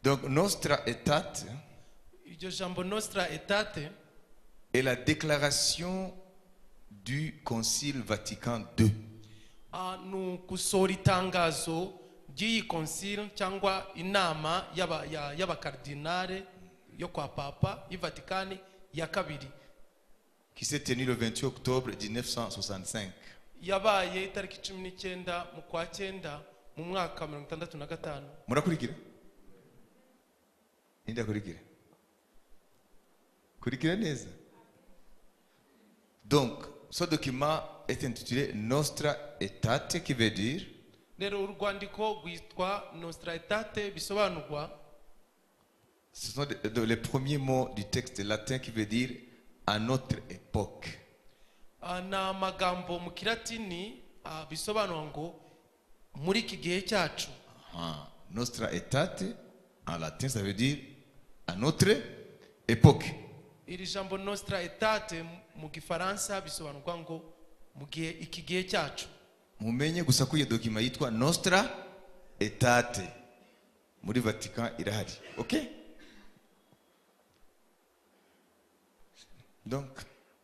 Donc Nostra Aetate iryo jambo Nostra Aetate est la déclaration du Concile Vatican II. ni gusohora itangazo ry'iyi concile cyangwa inama y'abakardinale yo kwa papa y'Vatikani ya kabiri, qui s'est tenue le 28 octobre 1965. yabaye itariki 19 mu kwa 9 mu mwaka 1965. Murakurikira? Ninde akurikira? Kurikira neza. Donc, ce document est intitulé Nostra Aetate, qui veut dire rero urwandiko rwitwa Nostra Aetate bisobanurwa, ce sont les premiers mots du texte latin qui veut dire à notre époque. na magambo mu kilatini bisobanura ngo muri iki gihe cyacu. Nostra Aetate en latin ça veut dire à notre époque. Iri jambo Nostra Aetate mu gifaransa bisobanurwa ngo mu gihe iki gihe cyacu. Mumenye gusa ko iyo document yitwa Nostra Aetate muri Vatican irahari. OK? Donc,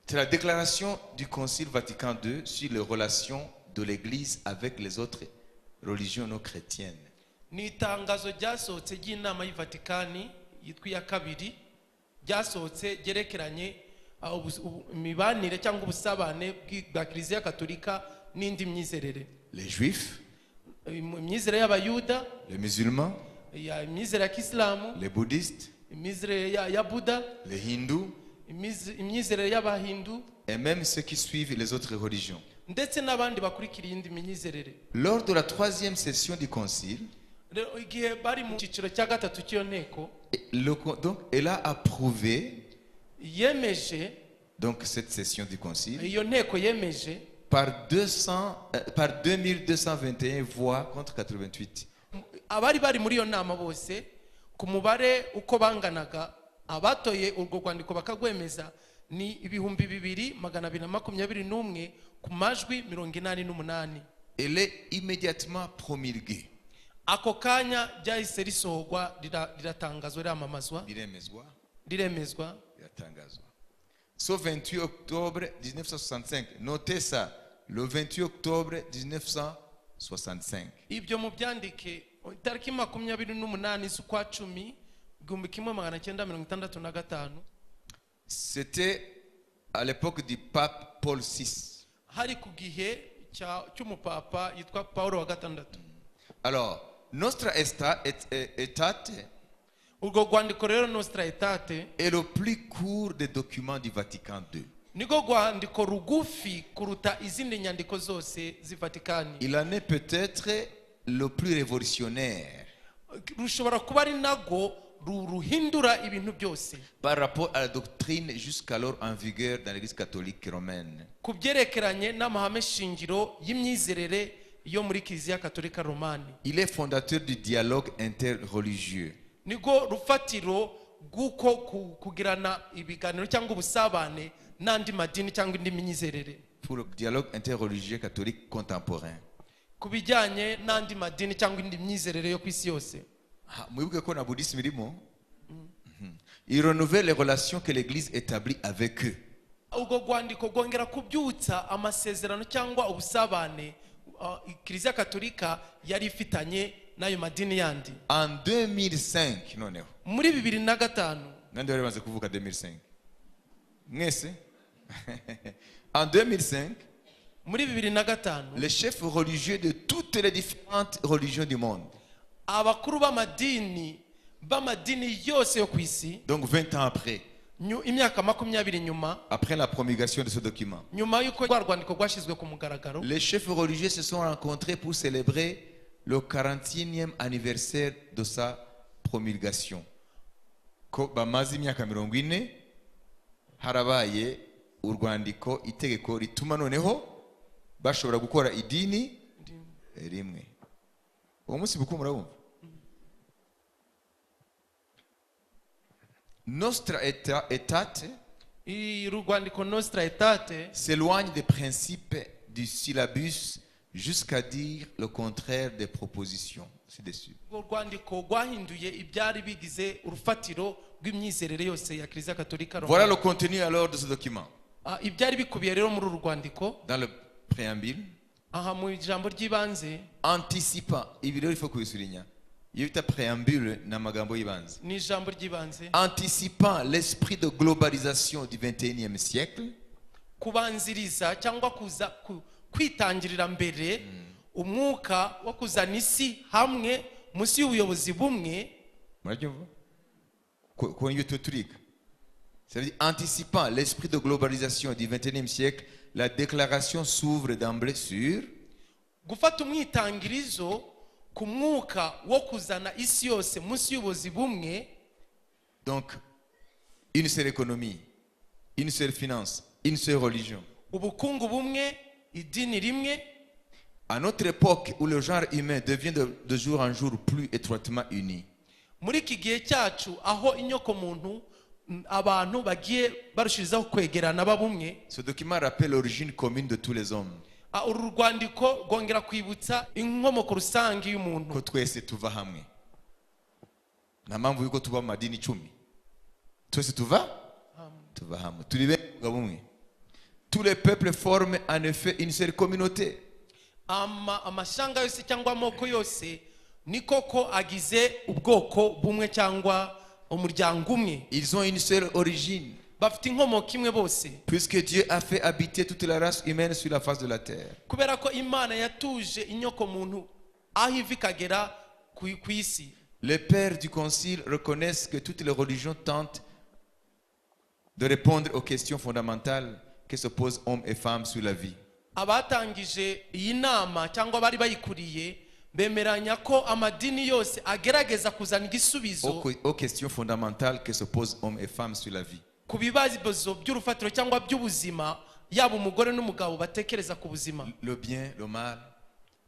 c'est la déclaration du Concile Vatican II sur les relations de l'Église avec les autres religions non chrétiennes. Ni itangazo ryasohotse ry'inama y'Vatikani yitwa iya kabiri, ryasohotse ryerekeranye imibanire cyangwa ubusabane bwa Kiliziya Gatolika n'indi myizerere. Les Juifs, imyizerere y'Abayuda, les musulmans, imyizerere ya Kisilamu, les bouddhistes, imyizerere ya Buddha, les hindous, imyizerere y'Abahindu, et même ceux qui suivent les autres religions. ndetse n'abandi bakurikira iyindi myizerere. Lors de la troisième session du concile, igihe bari mu cyiciro cya gatatu cy'iyo nteko, donc elle a approuvé yemeje, donc cette session du concile iyo nteko yemeje par 2221 voix contre 88. abari bari muri iyo nama bose ku mubare uko banganaga, abatoye urwo rwandiko bakagwemeza ni 2221 ku majwi 88. Elle est immédiatement promulguée. Ako kanya ryahise risohorwa, riratangazwa, riramamazwa, riremezwa. Sauf 28 octobre 1965. Notez ça, le 28 octobre 1965. Ibyo mu byandike itariki 28 z'ukwa 10 1965. C'était à l'époque du pape Paul VI. Hari ku gihe cy'umupapa yitwa Paulo wa gatandatu. Alors, Nostra Aetate urwo rwandiko rero Nostra Aetate est le plus court des documents du Vatican II. niko rwandiko rugufi kuruta izindi nyandiko zose z'Vatikani. Il en est peut-être le plus révolutionnaire rushobora kuba ari nago ruhindura ibintu byose par rapport à la doctrine jusqu'alors en vigueur dans l'Église catholique romaine. kubyerekeranye n'amahame shingiro y'imyizerere yo muri Kiliziya Gatolika Romani. Il est fondateur du dialogue interreligieux. Nigo rufatiro guko kugirana ibiganiro cyangwa ubusabane n'andi madini cyangwa indi myizerere. Pour le dialogue interreligieux catholique contemporain. Kubijyanye n'andi madini cyangwa indi myizerere yo kwisi yose. Mwibuke ko na bouddhisme irimo. Il renouvelle les relations que l'Église établit avec eux. Ubwo rwandiko rwongera kubyutsa amasezerano cyangwa ubusabane Kiliziya Gatolika yari ifitanye n'ayo madini yandi. En 2005 noneho. Muri 2005. Nande bari baze kuvuka 2005. Mwese? En 2005, muri 2005, les chefs religieux de toutes les différentes religions du monde. Abakuru b'amadini yose yo kwisi. Donc 20 ans après. Imyaka 20 nyuma. Après la promulgation de ce document. Nyuma yuko rwandiko rwashizwe ku mugaragaro. Les chefs religieux se sont rencontrés pour célébrer le 41e anniversaire de sa promulgation. Ko bamaze imyaka 40 harabaye urwandiko itegeko rituma noneho bashobora gukora idini rimwe. Uwo munsi buku murabumva? Nostra Aetate Nostra Aetate s'éloigne des principes du syllabus jusqu'à dire le contraire des propositions ci-dessus. urwo rwandiko rwahinduye ibyari bigize urufatiro rw'imyizerere yose ya kiliziya gatolika Roma. Voilà le contenu alors de ce document. Ibyari bikubiye rero muri uru rwandiko Dans le préambule, aha mu ijambo ry'ibanze anticipant, ibi rero il faut kubisurinya. Iyo bita préambule ni amagambo y'ibanze. ni ijambo ry'ibanze Anticipant l'esprit de globalisation du 21e siècle, kubanziriza cyangwa kwitangirira mbere umwuka wo kuzana isi hamwe munsi y'ubuyobozi bumwe. murabyumva ko iyo tuturika, ça veut dire anticipant l'esprit de globalisation du 21e siècle, la déclaration s'ouvre d'emblée sur gufata umwitangirizo ku mwuka wo kuzana isi yose munsi y'ubuyobozi bumwe. donc une seule économie, une seule finance, une seule religion. ubukungu bumwe, idini rimwe. À notre époque où le genre humain devient de jour en jour plus étroitement uni, muri iki gihe cyacu aho inyoko muntu abantu bagiye barushirizaho kwegerana babumwe, ce document rappelle l'origine commune de tous les hommes. uru rwandiko rwongera kwibutsa inkomoko rusange y'umuntu Ko twese tuva hamwe. Nta mpamvu yuko tuba mu madini 10. Twese tuva hamwe. Turi umugabo umwe. Tous les peuples forment en effet une seule communauté. amashanga yose cyangwa amoko yose ni koko agize ubwoko bumwe cyangwa umuryango umwe. Ils ont une seule origine. bafite inkomoko imwe bose, Puisque Dieu a fait habiter toute la race humaine sur la face de la terre. kubera ko Imana yatuje inyoko muntu aho iva ikagera ku isi. Les pères du concile reconnaissent que toutes les religions tentent de répondre aux questions fondamentales que se posent hommes et femmes sur la vie. abatangije iyi nama cyangwa bari bayikuriye bemeranya ko amadini yose agerageza kuzana igisubizo Aux questions fondamentales que se posent hommes et femmes sur la vie. ku bibazo by'urufatiro cyangwa by'ubuzima, yaba umugore n'umugabo batekereza ku buzima, Le bien, le mal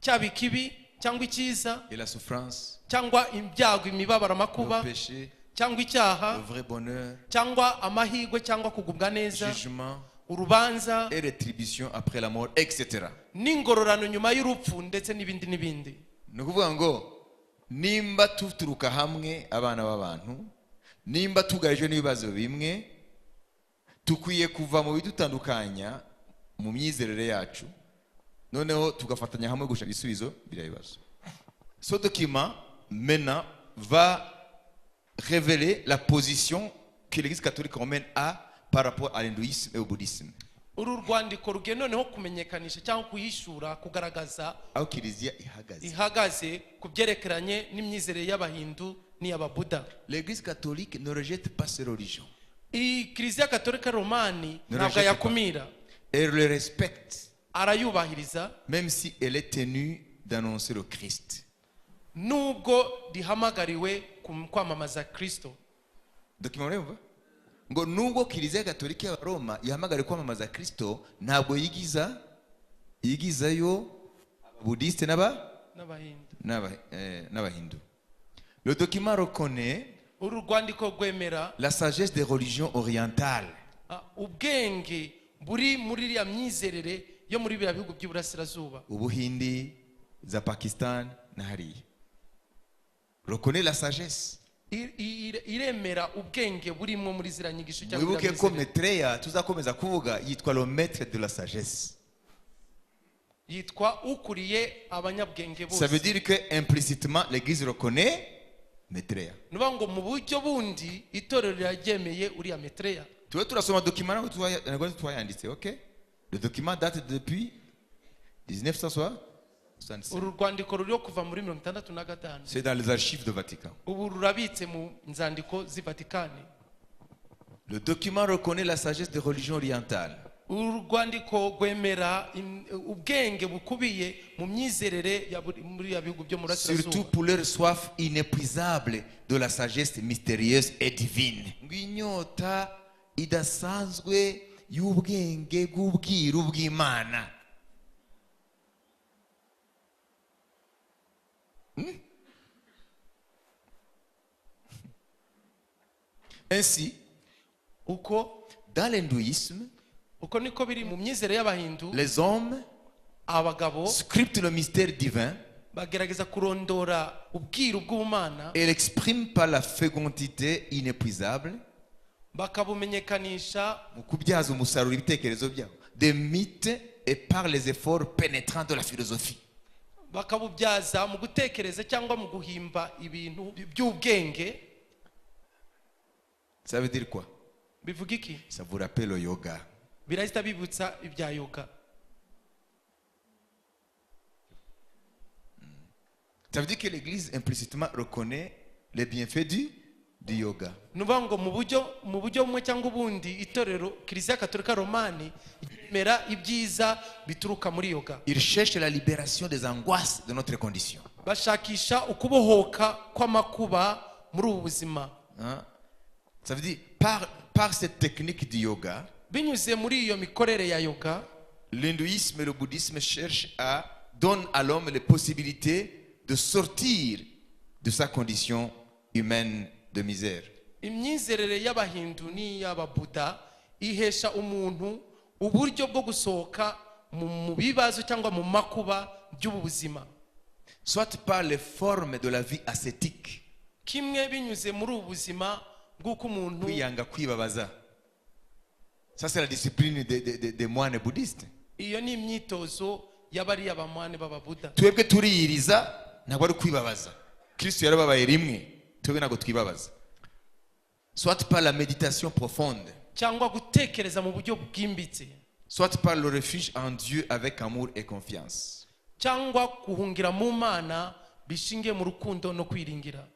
cyaba ikibi cyangwa icyiza, et la souffrance, cyangwa ibyago, imibabaro, le amakuba, péché, cyangwa icyaha, le vrai bonheur, cyangwa amahirwe cyangwa kugubwa neza, jugement urubanza et rétribution après la mort, etc. n'ingororano nyuma y'urupfu, ndetse n'ibindi n'ibindi. Ni ukuvuga ngo nimba tuturuka hamwe abana b'abantu, nimba tugarijwe n'ibibazo bimwe, tukwiye kuva mu bidutandukanya mu myizerere yacu, noneho tugafatanya hamwe gushaka ibisubizo biriya bibazo. Ce document maintenant va révéler la position que l'Église catholique romaine a par rapport à l'hindouisme et au bouddhisme. uru rwandiko rugiye noneho kumenyekanisha cyangwa kuyishura, kugaragaza aho kiliziya ihagaze. ihagaze ku byerekeranye n'imyizerere y'abahindu n'iy'ababuda. L'Église catholique ne rejette pas ces religions. Kiliziya Gatolika Romani ntabwo yakumira, Elle le respecte, arayubahiriza, même si elle est tenue d'annoncer le Christ. nubwo rihamagariwe kwamamaza Kristo. Document urumva ngo nubwo kiliziya gatolika ya Roma ihamagara kwamamaza Kristo, ntabwo yigizayo budiste n'abahindu. Le document reconnaît uru rwandiko rwemera la sagesse des religions orientales. ubwenge buri muri iriya myizerere yo muri biriya bihugu by'iburasirazuba, Ubuhindi, za Pakistan na hariya. Reconnaît la sagesse. iremera ubwenge burimo muri ziriya nyigisho cyangwa Wibuke ko Maitreya tuzakomeza kuvuga yitwa le maître de la sagesse. yitwa ukuriye abanyabwenge Ça veut bose. dire que implicitement l'église reconnaît Maitreya. nuvuga ngo mu buryo bundi itorero riraryemeye uriya Maitreya. Tu veux turasoma document ntabwo twayanditse, OK? Le document date depuis 1966. uru rwandiko ruriho kuva muri 1965. C'est dans les archives de Vatican. ubu rurabitse mu nzandiko z'i Vatikani. Le document reconnaît la sagesse des religions orientales. uru rwandiko rwemera ubwenge bukubiye mu myizerere muri ya bihugu byo mu Surtout burasirazuba, pour leur soif inépuisable de la sagesse mystérieuse et divine. Ngwinyota idasanzwe y'ubwenge bw'ubwiru bw'Imana. Ainsi, uko dans l'hindouisme, niko biri mu myizerere y'abahindu. les hommes abagabo scripte le mystère divin bagerageza kurondora ubwiru bw'ubumana et l'exprime par la fécondité inépuisable bakabumenyekanisha mu kubyaza umusaruro ibitekerezo byabo des mythes et par les efforts pénétrants de la philosophie. bakabubyaza mu gutekereza cyangwa mu guhimba ibintu by'ubwenge. Ça veut dire quoi? Bivuga iki? Ça vous rappelle le yoga. Birahita bibutsa ibya yoga. Ça veut dire que l'église implicitement reconnaît les bienfaits du yoga. Nuvuga ngo mu buryo bumwe cyangwa ubundi itorero Kiliziya Gatolika Romani yemera ibyiza bituruka muri yoga. Il cherche la libération des angoisses de notre condition. Bashakisha ukubohoka kw'amakuba muri ubu buzima. Ça veut dire par cette technique du yoga, binyuze muri iyo mikorere ya yoga, l'hindouisme et le bouddhisme donnent à l'homme les possibilités de sortir de sa condition humaine de misère. Imyizerere y'abahindu n'iy'ababuda ihesha umuntu uburyo bwo gusohoka mu bibazo cyangwa mu makuba by'ubu buzima. Soit par les formes de la vie ascétique. Kimwe binyuze muri ubu buzima bw'uko umuntu kwiyanga kwibabaza. Ça c'est la discipline des moines bouddhistes. Iyo ni imyitozo y'abari abamwane b'ababuda. Twebwe turiyiriza ntabwo ari kwibabaza. Kristo yarababaye rimwe, twebwe ntabwo twibabaza. Soit par la méditation profonde. Cyangwa gutekereza mu buryo bwimbitse. Soit par le refuge en Dieu avec amour et confiance. Cyangwa guhungira mu Mana bishingiye mu rukundo no kwiringira.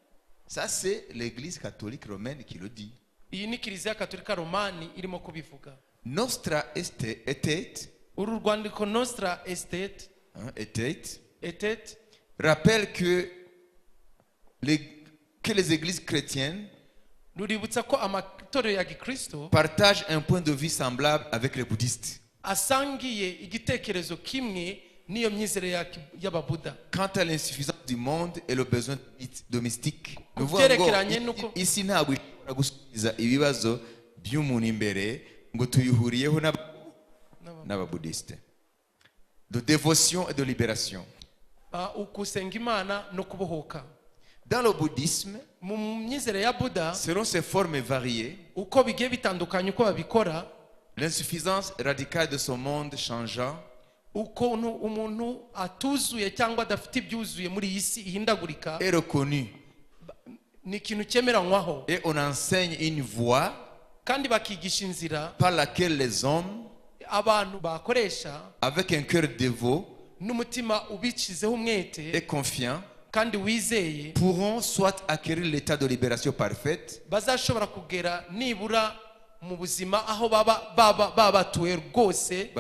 Ça c'est l'église catholique romaine qui le dit. Iyi ni Kiliziya Gatolika Romani irimo kubivuga. Nostra Aetate, uru rwandiko Nostra Aetate rappelle que les églises chrétiennes ruributsa ko amatorero ya Gikristo partagent un point de vue semblable avec les bouddhistes. Asangiye igitekerezo kimwe niyo myizere y'ababuda. Quant à l'insuffisance du monde et le besoin domestique, nous voyons ici ntabwo ishobora gusubiza ibibazo by'umuntu imbere ngo tuyihuriyeho n'ababudiste. De dévotion et de libération. Ukusenga Imana no kubohoka. Dans le bouddhisme, mu myizere ya Buddha, selon ses formes variées, uko bigiye bitandukanye uko babikora, l'insuffisance radicale de son monde changeant, ukuntu umuntu atuzuye cyangwa adafite ibyuzuye muri iyi si ihindagurika est reconnu. Ni ikintu cyemeranywaho. Et on enseigne une voie kandi bakigisha inzira par laquelle les hommes, abantu bakoresha avec un cœur dévot n'umutima ubicizeho umwete et confiant, kandi wizeye, pourront soit acquérir l'état de libération parfaite, bazashobora kugera nibura mu buzima aho baba batuye rwose,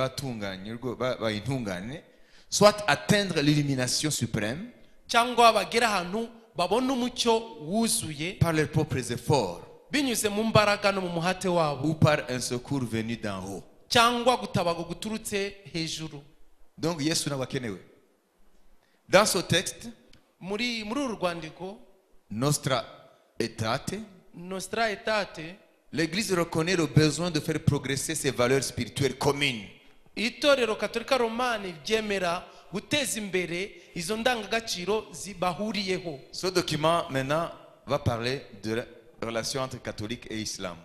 soit atteindre l'illumination suprême cyangwa bagera ahantu babona umucyo wuzuye par leurs propres efforts binyuze mu mbaraga no mu muhate wabo, ou par un secours venu d'en haut. cyangwa gutabago guturutse hejuru. Donc Yesu nabakenewe. Dans ce texte, muri uru rwandiko Nostra Aetate, l'Église reconnaît le besoin de faire progresser ses valeurs spirituelles communes. Itorero Katolika Romani ryemera guteza imbere izo ndangagaciro zibahuriyeho. Ce document maintenant va parler de la relation entre catholique et islam.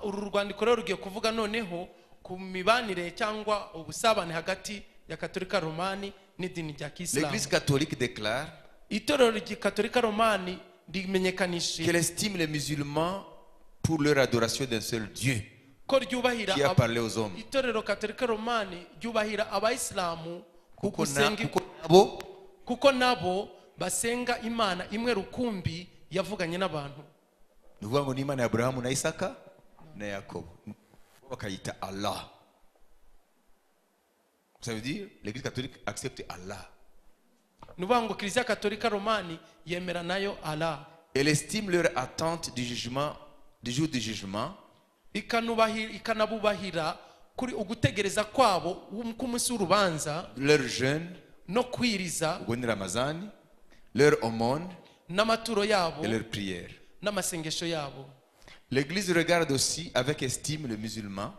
Uru rwandiko rero rugiye kuvuga noneho ku mibanire cyangwa ubusabane hagati ya Katolika Romani n'idini rya Kisilamu. L'Église catholique déclare itorero Katolika Romani rimenyekanisha qu'elle estime les musulmans pour leur adoration d'un seul Dieu qui a parlé aux hommes. Itorero Katolika Romani ryubahira abayisilamu kuko nabo basenga Imana imwe rukumbi yavuganye n'abantu. Nuvuga ngo ni Imana ya Abrahamu na Isaka na Yakobo, bakayita Allah. Ça veut dire l'Église catholique accepte Allah. Nuvuga ngo Kiliziya Gatolika Romani yemera nayo Allah. Elle estime leur attente du jugement, du jour du jugement, ikanabubahira kuri ugutegereza kwabo k'umunsi w'urubanza, leur jeûne no kwiriza, ubwo ni Ramazani, leur aumône n'amaturo yabo et leur prière. n'amasengesho yabo. L'Église regarde aussi avec estime le musulman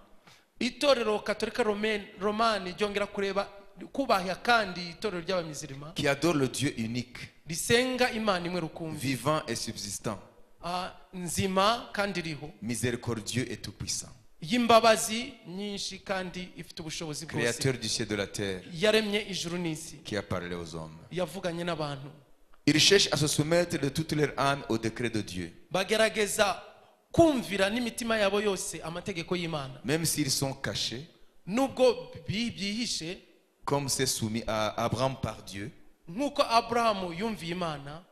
itorero Katolika Romani ryongera kureba kubaha kandi itorero ry'abamizirima qui adore le Dieu unique, risenga imana imwe rukumbi vivant et subsistant, nzima kandi iriho miséricordieux et tout-puissant, y'imbabazi nyinshi kandi ifite ubushobozi bwose créateur du ciel et de la terre, yaremye ijuru n'isi qui a parlé aux hommes. yavuganye n'abantu Ils cherchent à se soumettre de toute leur âme au décret de Dieu, bagerageza kumvira n'imitima yabo yose amategeko y'imana même s'ils sont cachés, nubwo byihishe comme c'est soumis à Abraham par Dieu, nk'uko aburahamu yumviye imana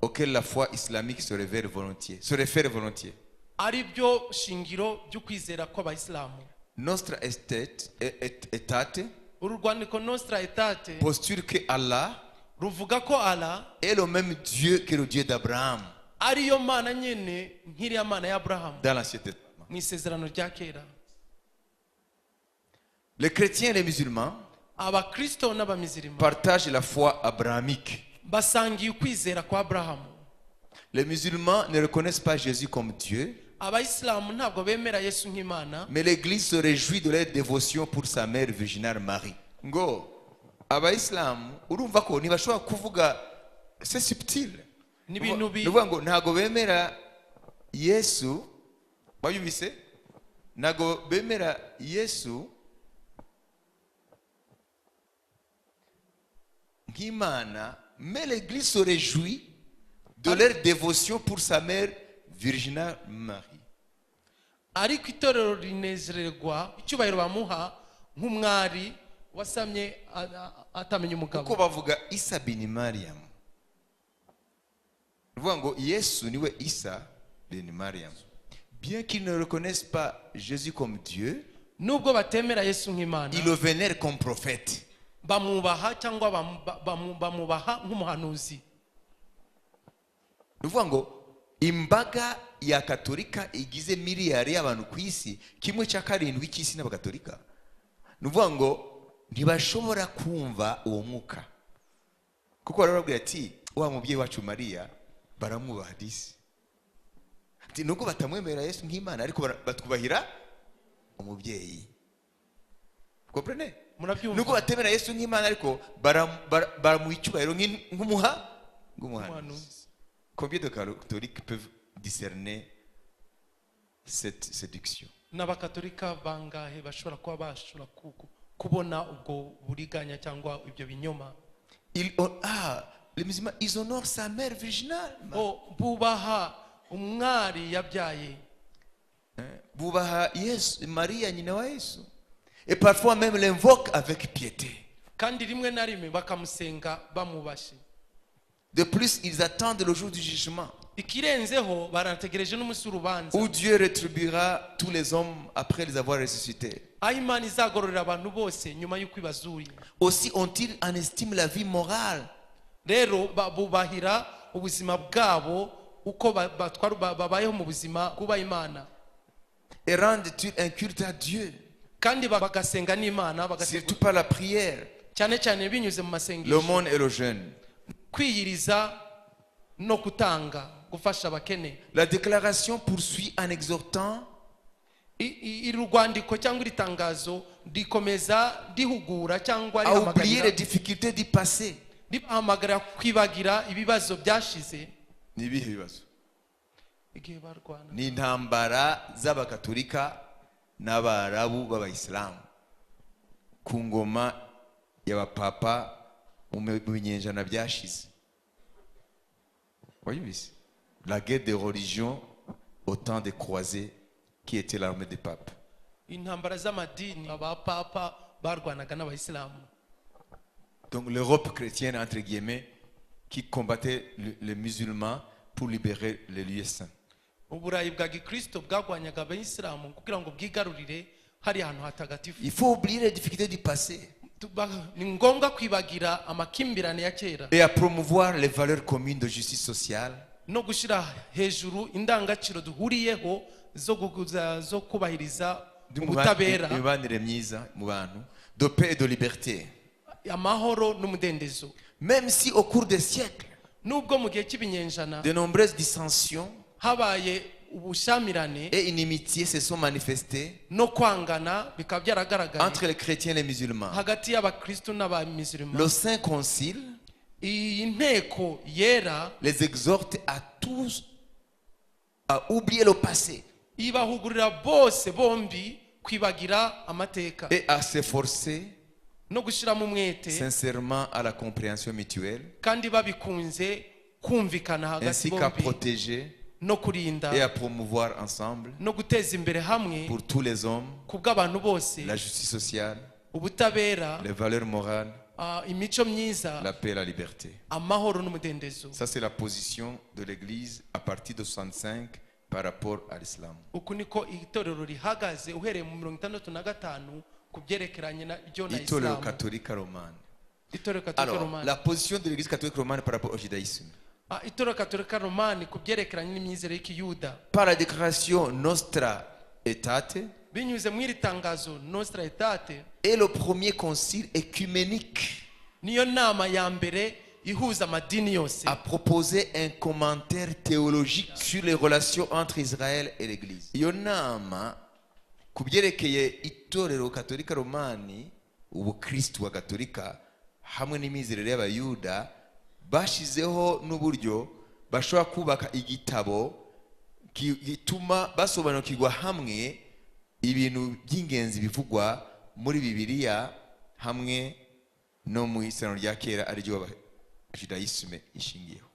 auquel la foi islamique se réfère volontiers. ari byo shingiro by'ukwizera kw'abayisilamu. Nostra Aetate uru rwandiko Nostra Aetate postule que Allah ruvuga ko Allah est le même Dieu que le Dieu d'Abraham ariyo mana nyene nk'iriya mana ya Aburahamu dans l'Ancien Testament. mu isezerano rya kera. Les chrétiens et les musulmans abakristo n'abamizirima partagent la foi abrahamique. basangiye ukwizera kwa Aburahamu. Les musulmans ne reconnaissent pas Jésus comme Dieu, abayisilamu ntabwo bemera Yesu nk'imana, mais l'Église se réjouit de leur dévotion pour sa mère virginale Marie. Ngo abayisilamu urumva ko ntibashobora kuvuga, c'est subtil. n'ibintu Nuvuga ngo ntago bemera Yesu, bayumvise? Ntago bemera Yesu nk'Imana, mais l'Église se réjouit de leur dévotion pour sa mère virginale Marie. ariko itorero rinezererwa icyubahiro bamuha nk'umwari wasamye atamenya umugabo. Uko bavuga Isa bin Mariam, nuvuga ngo Yesu niwe Isa bin Mariam. Bien qu'ils ne reconnaissent pas Jésus comme Dieu, nubwo batemera Yesu nk'imana, ils le vénèrent comme prophète. bamubaha cyangwa bamubaha nk'umuhanuzi. Nuvuga ngo imbaga ya katolika igize miliyari y'abantu ku isi, kimwe cya karindwi cy'isi n'abakatolika. Nuvuga ngo ntibashobora kumva uwo mwuka, kuko barababwira ati wa mubyeyi wacu Mariya baramwubaha disi, ati nubwo batamwemera Yesu nk'Imana ariko batwubahira umubyeyi. Comprenez? Nubwo batemera Yesu nk'Imana ariko baramuha icyubahiro nk'umuhanuzi. Combien de catholiques peuvent discerner cette séduction? N'abakatolika bangahe bashobora kuba bashobora kubona ubwo buriganya cyangwa ibyo binyoma? Les musulmans, ils honorent sa mère virginale. Bubaha umwari yabyaye. Bubaha Yesu, Maria nyina wa Yesu. Et parfois même l'invoquent avec piété. Kandi rimwe na rimwe bakamusenga bamubashe. De plus, ils attendent le jour du jugement, ikirenzeho barategereje n'umunsi w'urubanza, où Dieu rétribuera tous les hommes après les avoir ressuscités. aho Imana izagororera abantu bose nyuma y'uko ibazuye. Aussi ont-ils en estime la vie morale. Rero bubahira ubuzima bwabo uko babayeho mu buzima bw'uba Imana. Et rendent-ils un culte à Dieu, kandi bagasenga n'Imana, surtout par la prière, cyane cyane binyuze mu masengesho, l'aumône et le jeûne. kwiyiriza no kutanga gufasha abakene. La déclaration poursuit en exhortant irwandiko cyangwa iritangazo rikomeza rihugura cyangwa à oublier les difficultés du passé. rihamagara kwibagira ibibazo byashize. Ni ibihe bibazo? igihe barwana Ni intambara z'abakatolika n'abarabu b'abayisilamu ku ngoma y'abapapa mu binyejana byashize. Voyez-vous, la guerre des religions au temps des croisés qui était l'armée des papes. intambara z'amadini abapapa barwanaga n'abayisilamu. Donc l'Europe chrétienne entre guillemets qui combattait les musulmans pour libérer les lieux saints. uburayi bwa gikristo bwagwanyaga abayisilamu kugira ngo bwigarurire hari ahantu hatagatifu. Il faut oublier les difficultés du passé ni ngombwa kwibagira amakimbirane ya kera et à promouvoir les valeurs communes de justice sociale, no gushyira hejuru indangagaciro duhuriyeho zo kubahiriza ubutabera, imibanire myiza mu bantu, de paix et de liberté. amahoro n'umudendezo. Même si au cours des siècles nubwo mu gihe cy'ibinyenjana de nombreuses dissensions habaye ubushamirane et inimitié se sont manifestés no kwangana bikaba byaragaragaye entre les chrétiens et les musulmans. hagati y'abakristo n'abamisilima. Le Saint Concile iyi nteko yera les exhorte à tous à oublier le passé ibahugurira bose bombi kwibagira amateka et à s'efforcer no gushyiramo umwete sincèrement à la compréhension mutuelle, kandi babikunze kumvikana hagati ainsi qu'à bombi protéger no kurinda et à promouvoir ensemble no guteza imbere hamwe pour tous les hommes ku bw'abantu bose la justice sociale, ubutabera, les valeurs morales, imico myiza, la paix et la liberté. amahoro n'umudendezo. Ça, c'est la position de l'Église à partir de 65 par rapport à l'islam. Uku niko itorero rihagaze uhereye mu 65 ku byerekeranye na ryo na Itorero Islam. catholique romane. Itorero katolika Alors, romani. la position de l'Église catholique romane par rapport au judaïsme. Itorero katolika romani ku byerekeranye n'imyizere y'ikiyuda. Par la déclaration Nostra Aetate Binyuze mu iri tangazo Nostra Aetate et le premier concile écuménique niyo nama ya mbere ihuza amadini yose a proposé un commentaire théologique sur les relations entre Israël et l'Église. Iyo nama ku byerekeye itorero katolika romani, ubukristu wa katolika hamwe n'imizerere y'abayuda, bashizeho n'uburyo bashobora kubaka igitabo gituma basobanukirwa hamwe ibintu by'ingenzi bivugwa muri Bibiliya hamwe no mu isano rya kera ariryo judaïsme ishingiyeho.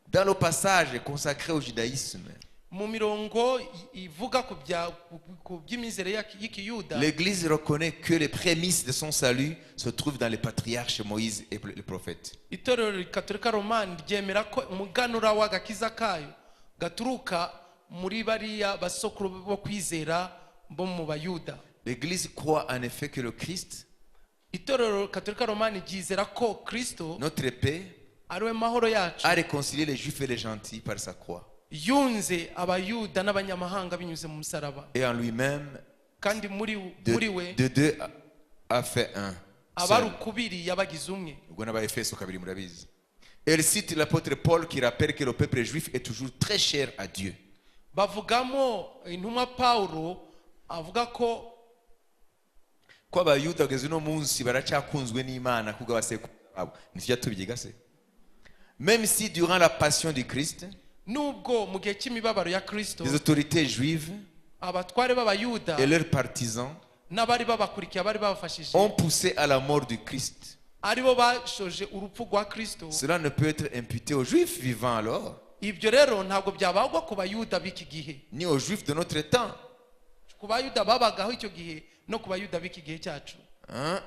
Dans le passage consacré au judaïsme, mu mirongo ivuga ku by'imizere y'ikiyuda, l'Église reconnaît que les prémices de son salut se trouvent dans les patriarches Moïse et les prophètes. Itorero katolika romani ryemera ko umuganura w'agakiza kayo gaturuka muri bariya basokuru bo kwizera bo mu bayuda. L'Église croit en effet que le Christ, Itorero katolika romani ryizera ko Kristo notre paix, ariwe mahoro yacu, a réconcilié les Juifs et les gentils par sa croix. yunze abayuda n'abanyamahanga binyuze mu musaraba, Et en lui-même, kandi muri we de deux a fait un. abari Seul. ukubiri yabagize umwe. Ubwo n'Abaefeso kabiri murabizi. Elle cite l'apôtre Paul qui rappelle que le peuple juif est toujours très cher à Dieu. Bavugamo intumwa Paulo avuga ko Ko abayuda kugeza uno munsi baracyakunzwe n'Imana kubwo abasekuru babo. Nicyo tubyiga se. Même si durant la passion du Christ, nubwo mu gihe cy'imibabaro ya Kristo les autorités juives abatware b'abayuda et leurs partisans n'abari babakurikiye abari babafashije ont poussé à la mort du Christ. aribo bashoje urupfu rwa Kristo. Cela ne peut être imputé aux juifs vivants alors, Ibyo rero ntabwo byabagwa ku bayuda b'iki gihe, ni aux juifs de notre temps. ku bayuda babagaho icyo gihe no ku bayuda b'iki gihe cyacu. Hein?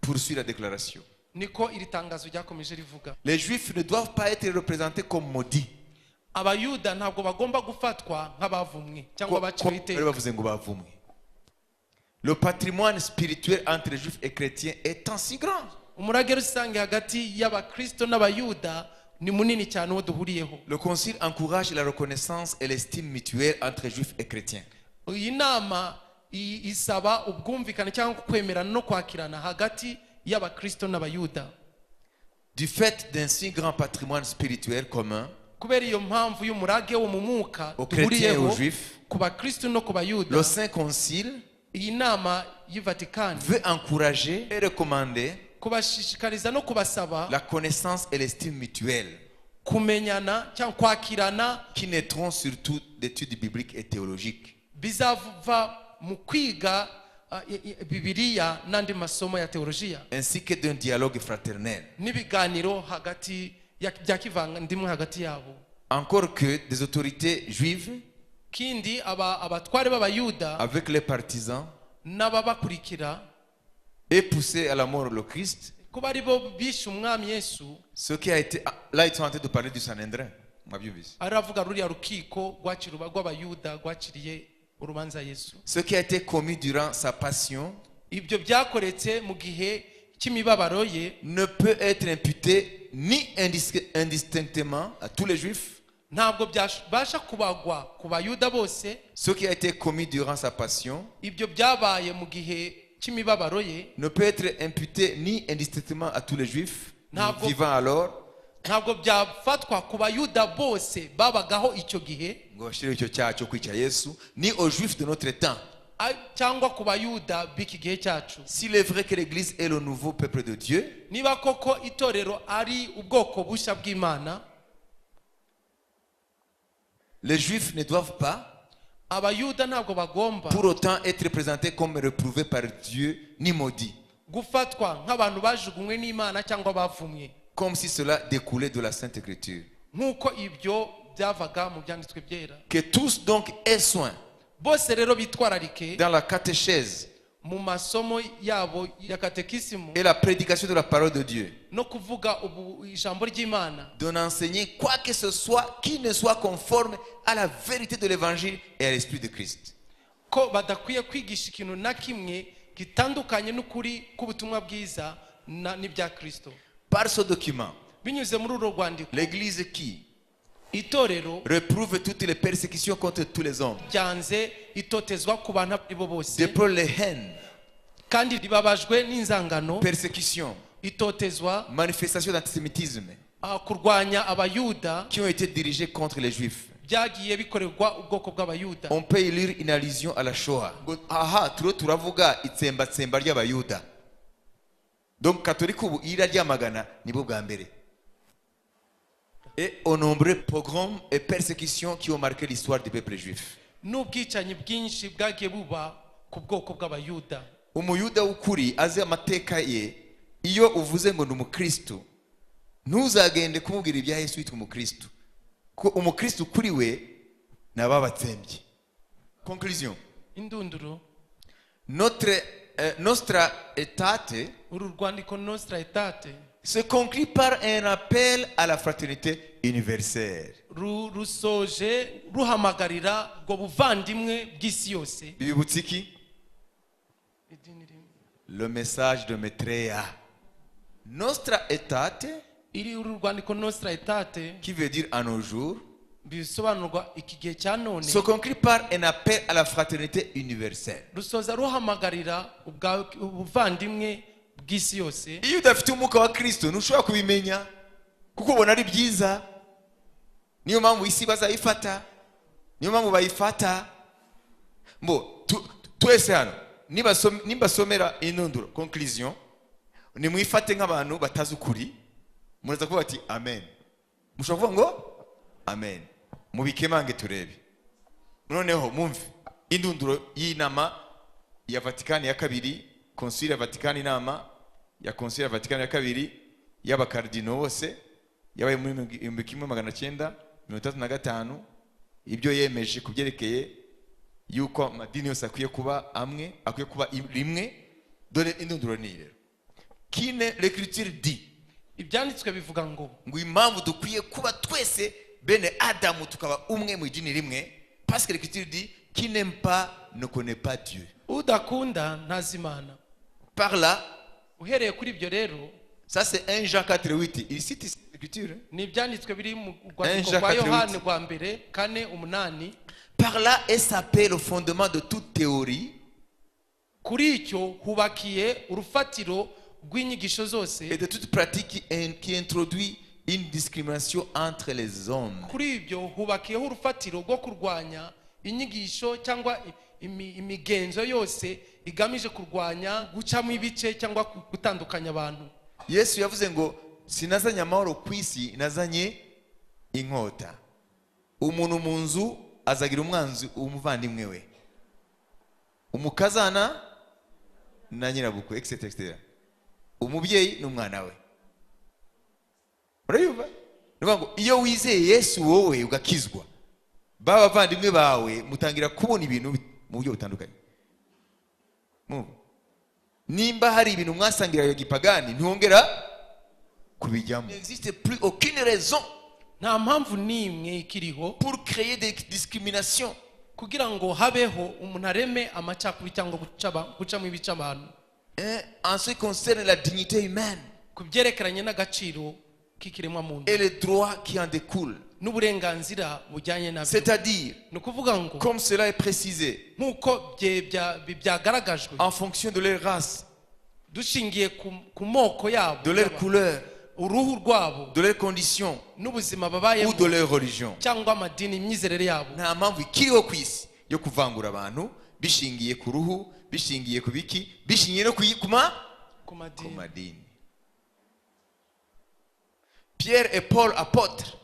Poursuit la déclaration. Niko iri tangazo ryakomeje rivuga. Les juifs ne doivent pas être représentés comme maudits. Abayuda ntabwo bagomba gufatwa nk'abavumwe cyangwa baciwe iteka. Le patrimoine spirituel entre les juifs et chrétiens étant si grand, Umurage rusange hagati y'abakristo n'abayuda ni munini cyane wo duhuriyeho. le concile encourage la reconnaissance et l'estime mutuelle entre juifs et chrétiens. Iyi nama isaba ubwumvikane cyangwa kwemerana no kwakirana hagati y'abakristo n'abayuda. Du fait d'un si grand patrimoine spirituel commun Kubera iyo mpamvu y'umurage wo mu mwuka aux chrétiens et aux duhuriyeho juifs, ku bakristo no ku bayuda, le Saint Concile iyi nama y'Ivatikani veut encourager et recommander kubashishikariza no kubasaba la connaissance et l'estime mutuelle kumenyana cyangwa kwakirana qui naîtront surtout d'études bibliques et théologiques. bizava mu kwiga Bibiliya n'andi masomo ya teolojiya, Ainsi que d'un dialogue fraternel. n'ibiganiro hagati bya kivandimwe hagati yabo. Encore que des autorités juives Kindi abatware b'abayuda avec les partisans n'ababakurikira aient poussé à la mort le Christ, kuba ari bo bishe umwami Yesu. ce qui a été là ils sont en train de parler du Sanhédrin. Mwabyumvise. Aravuga ruriya rukiko rw'abayuda rwaciriye urubanza Yesu. Ce qui a été commis durant sa passion Ibyo byakoretse mu gihe cy'imibabaro ye ne peut être imputé ni indistinctement à tous les juifs. ntabwo byabasha kubagwa ku bayuda bose. Ce qui a été commis durant sa passion Ibyo byabaye mu gihe cy'imibabaro ye ne peut être imputé ni indistinctement à tous les juifs Ntabwo- vivant alors, ntabwo byafatwa ku bayuda bose babagaho icyo gihe ngo bashyireho icyo cyaha cyo kwica Yesu, ni aux Juifs de notre temps. cyangwa ku bayuda b'iki gihe cyacu. S'il est vrai que l'église est le nouveau peuple de Dieu, niba koko itorero ari ubwoko bushya bw'Imana, les Juifs ne doivent pas abayuda ntabwo bagomba pour autant être présentés comme reprouvés par Dieu ni maudits, gufatwa nk'abantu bajugunywe n'Imana cyangwa bavumwe, comme si cela découlait de la Sainte Écriture. nk'uko ibyo byavaga mu byanditswe byera. Que tous donc aient soin bose rero bitwararike dans la catéchèse mu masomo yabo ya katekisimu et la prédication de la parole de Dieu, no kuvuga ijambo ry'Imana, d'en enseigner quoi que ce soit qui ne soit conforme à la vérité de l'évangile et à l'esprit de Christ. ko badakwiye kwigisha ikintu na kimwe gitandukanye n'ukuri k'ubutumwa bwiza n'ibya Kristo. Par ce document, binyuze muri uru rwandiko, l'église qui itorero réprouve toutes les persécutions contre tous les hommes, ryanze itotezwa ku bantu abo ari bo bose, déplore les haines, kandi ribabajwe n'inzangano, persécutions, itotezwa, manifestations d'antisémitisme kurwanya abayuda qui ont été dirigées contre les Juifs. byagiye bikorerwa ubwoko bw'abayuda. On peut y lire une allusion à la Shoah. Aha, turavuga itsembatsemba ry'abayuda. Donc catholique ubu iraryamagana nibo bwa mbere. Et aux nombreux pogroms et persécutions qui ont marqué l'histoire du peuple juif. n'ubwicanyi bwinshi bwagiye buba ku bwoko bw'abayuda. Umuyuda w'ukuri azi amateka ye, iyo uvuze ngo ni umukristo, ntuzagende kumubwira ibya Yesu witwa umukristo, ko umukristo kuri we nababatsembye. Conclusion. Indunduro, Nostra Aetate uru rwandiko Nostra Aetate se conclut par un appel à la fraternité universelle. rusoje ruhamagarira ubwo buvandimwe bw'isi yose. Bibutse iki? Le message de Maitreya. Nostra Aetate, iri uru rwandiko Nostra Aetate qui veut dire à nos jours, bisobanurwa iki gihe cya none, se conclut par un appel à la fraternité universelle. rusoza ruhamagarira ubuvandimwe bw'isi yose. Iyo udafite umwuka wa Kristo ntushobora kubimenya kuko ubona ari byiza. Niyo mpamvu isi bazayifata, niyo mpamvu bayifata. Mbo twese hano nimbasomera inunduro conclusion, nimwifate nk'abantu batazi ukuri, muraza kuvuga ati amen. Mushobora kuvuga ngo amen, mubikemange turebe. Noneho mumve indunduro y'inama ya Vatikani ya kabiri, Concile ya Vatikani, inama ya Concile ya Vatikani ya kabiri y'abakardino bose yabaye muri 1935, ibyo yemeje kubyerekeye yuko amadini yose akwiye kuba amwe, akwiye kuba rimwe. Dore indunduro ni rero kine l'écriture dit, ibyanditswe bivuga ngo impamvu dukwiye kuba twese bene Adamu tukaba umwe mu idini rimwe, parce que l'écriture dit qui n'aime pas ne connaît pas Dieu. udakunda ntazi Imana. Par là, uhereye kuri ibyo rero, ça c'est 1 Jean 4:8. Il cite ici l'écriture. ni ibyanditswe biri mu rwandiko rwa Yohani rwa mbere 4:8. Par là est sapé le fondement de toute théorie kuri icyo hubakiye urufatiro rw'inyigisho zose, et de toute pratique qui introduit une discrimination entre les hommes. kuri ibyo hubakiyeho urufatiro rwo kurwanya inyigisho cyangwa imigenzo yose igamije kurwanya gucamo ibice cyangwa gutandukanya abantu. Yesu yavuze ngo sinazanye amahoro ku isi, nazanye inkota. Umuntu mu nzu azagira umwanzi umuvandimwe we, umukazana na nyirabukwe etc. Umubyeyi n'umwana we. Urayumva? Nivuga ngo iyo wizeye Yesu wowe ugakizwa, baba bavandimwe bawe mutangira kubona ibintu mu buryo butandukanye. Nimba hari ibintu mwasangira ya gipagani ntihongera kubijyamo. Il n'existe plus aucune raison nta mpamvu n'imwe ikiriho pour créer des discriminations. kugira ngo habeho umuntu areme amacakubiri cyangwa gucamo ibice abantu. En ce qui concerne la dignité humaine ku byerekeranye n'agaciro k'ikiremwa muntu et les droits qui en découlent. n'uburenganzira bujyanye nabyo. C'est-à-dire, ni ukuvuga ngo comme cela est précisé, nk'uko byagaragajwe en fonction de leur race, dushingiye ku moko yabo, de leur couleur, uruhu rwabo de leurs conditions n'ubuzima ou babayemo de leur religion. cyangwa amadini imyizerere yabo. Nta mpamvu ikiriho ku isi yo kuvangura abantu bishingiye ku ruhu, bishingiye ku biki, bishingiye no ku ku madini. madini. Pierre et Paul apôtres.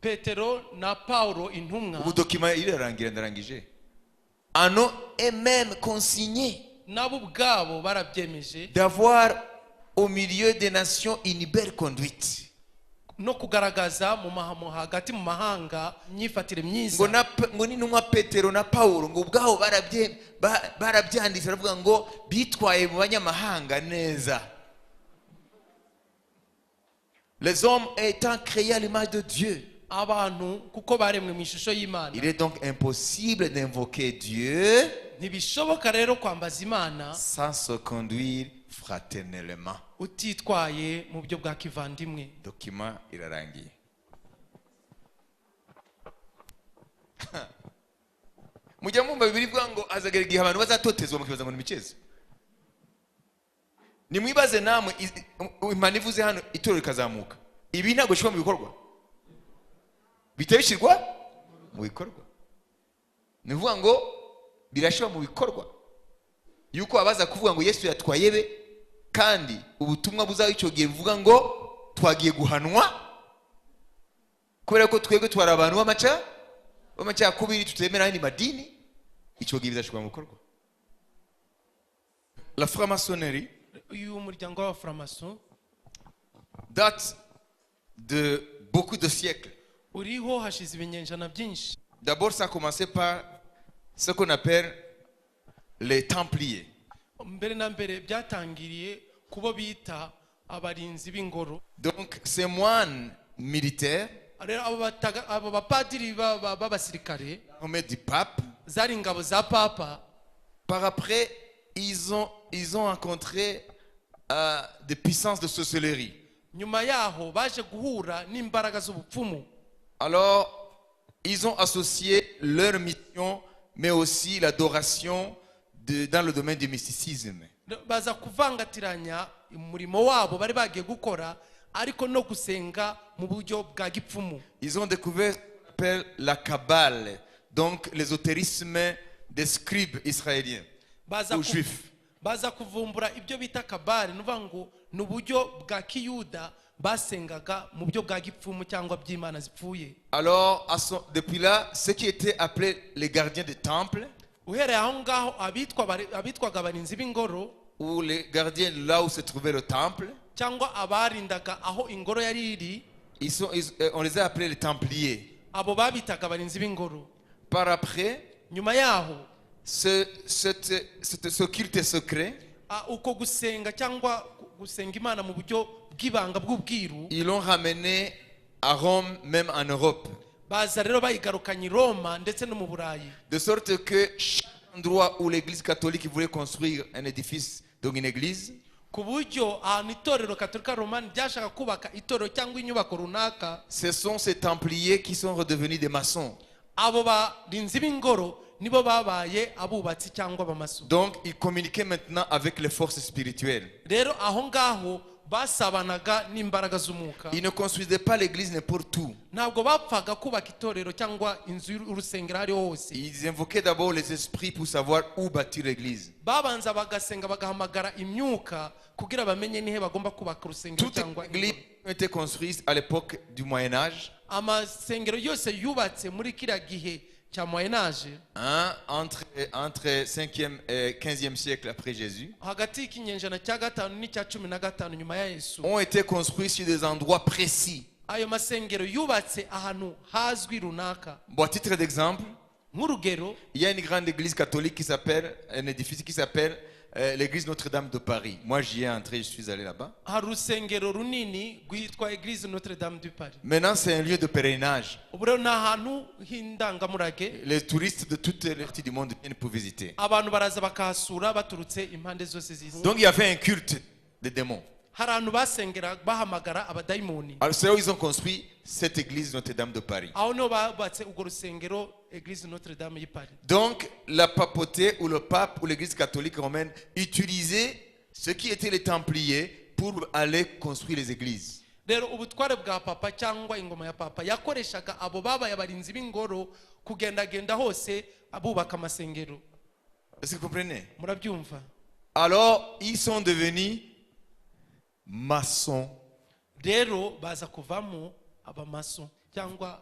Petero na Paulo intumwa Ubu document irarangira ndarangije. En ont eux-mêmes consigné nabo ubwabo barabyemeje d'avoir au milieu des nations une belle conduite. no kugaragaza hagati mu mahanga imyifatire myiza. ngo n'intumwa Petero na Paulo ngo ubwabo barabyanditse baravuga ngo bitwaye mu banyamahanga neza. Les hommes étant créés à l'image de Dieu, abantu kuko baremwe mu ishusho y'Imana, il est donc impossible d'invoquer Dieu ntibishoboka rero kwambaza Imana sans se conduire fraternellement. utitwaye mu buryo bwa kivandimwe. Document irarangiye. Mujya mwumva Bibiliya ivuga ngo azagera igihe abantu bazatotezwa mukibaza ngo ni imicezo. Nimwibaze namwe Imana ivuze hano itorero rikazamuka. Ibi ntabwo bishobora mu bikorwa. Biteye bishyirwa mu bikorwa. Ni ukuvuga ngo birashobora mu bikorwa. Yuko abaza kuvuga ngo Yesu yatwaye be kandi ubutumwa buzaho icyo gihe buvuga ngo twagiye guhanwa kubera ko twebwe twari abantu b'amacakubiri tutemera ayandi madini, icyo gihe bizashobora mu bikorwa. La franc-maçonnerie uyu muryango w'abaframason date de beaucoup de siècles. uriho hashize ibinyejana byinshi. D'abord, ça a commencé par ce qu'on appelle les Templiers. mbere na mbere byatangiriye kubo bita abarinzi b'ingoro. Donc, ces moines militaires, rero abo bapadiri b'abasirikare armés du pape, zari ingabo za papa. par après, ils ont rencontré des puissances de sorcellerie. nyuma yaho baje guhura n'imbaraga z'ubupfumu. Alors, ils ont associé leur mission, mais aussi l'adoration dans le domaine du mysticisme. baza kuvangatiranya umurimo wabo bari bagiye gukora ariko no gusenga mu buryo bwa gipfumu. Ils ont découvert ce qu'on appelle la Kabbale, donc l'ésotérisme des scribes israéliens ou juifs. baza kuvumbura ibyo bita kabale, nuvuga ngo ni uburyo bwa kiyuda basengaga mu buryo bwa gipfumu cyangwa by'imana zipfuye. Alors, depuis là, ceux qui étaient appelés les gardiens des temples, uhereye aho ngaho abitwaga abarinzi b'ingoro, ou les gardiens là où se trouvait le temple, cyangwa abarindaga aho ingoro yari iri, on les a appelés les templiers. abo babitaga abarinzi b'ingoro. Par après, nyuma yaho ce culte secret, uko gusenga cyangwa gusenga imana mu buryo bw'ibanga bw'ubwiru, ils l'ont ramené à Rome, même en Europe. baza rero bayigarukanye i Roma ndetse no mu Burayi. De sorte que chaque endroit où l'église catholique voulait construire un édifice, donc une église, ku buryo ahantu itorero katolika romani ryashaka kubaka itorero cyangwa inyubako runaka, ce sont ces templiers qui sont redevenus des maçons. abo barinzi b'ingoro nibo babaye abubatsi cyangwa abamaso. Donc ils communiquaient maintenant avec les forces spirituelles. rero aho ngaho basabanaga n'imbaraga z'umwuka. Ils ne construisaient pas l'église n'importe où. ntabwo bapfaga kubaka itorero cyangwa inzu y'urusengero ariho hose. Ils invoquaient d'abord les esprits pour savoir où bâtir l'église. babanza bagasenga bagahamagara imyuka kugira bamenye nihe bagomba kubaka urusengero Toutes cyangwa les églises ont été construites à l'époque du Moyen-Âge, amasengero yose yubatse muri kiriya gihe cya moyenage, entre 5e et 15e siècle après Jésus, hagati y'ikinyejana cya gatanu n'icya 15 nyuma ya Yesu. ont été construits sur des endroits précis. ayo masengero yubatse ahantu hazwi runaka. Bon, à titre d'exemple, nk'urugero, il y a une grande église catholique qui s'appelle, un édifice qui s'appelle l'église Notre-Dame de Paris. Moi, j'y ai entré, je suis allé là-bas. hari urusengero runini rwitwa Église Notre-Dame du Paris. Maintenant, c'est un lieu de pèlerinage. ubu rero ni ahantu h'indangamurage, Les touristes de toutes les parties du monde viennent pour visiter. abantu baraza bakahasura baturutse impande zose z'isi. Donc, il y avait un culte des démons. hari ahantu basengera bahamagara abadayimoni. Alors, c'est là où ils ont construit cette église Notre-Dame de Paris. aho niho babatse urwo rusengero Église Notre-Dame y'i Paris. Donc, la papauté ou le pape ou l'église catholique romaine utilisait ce qui étaient les templiers pour aller construire les églises. rero ubutware bwa papa cyangwa ingoma ya papa yakoreshaga abo babaye abarinzi b'ingoro kugendagenda hose abubaka amasengero. Est-ce que vous comprenez? Murabyumva? Alors, ils sont devenus maçons. Rero baza kuvamo abamaso cyangwa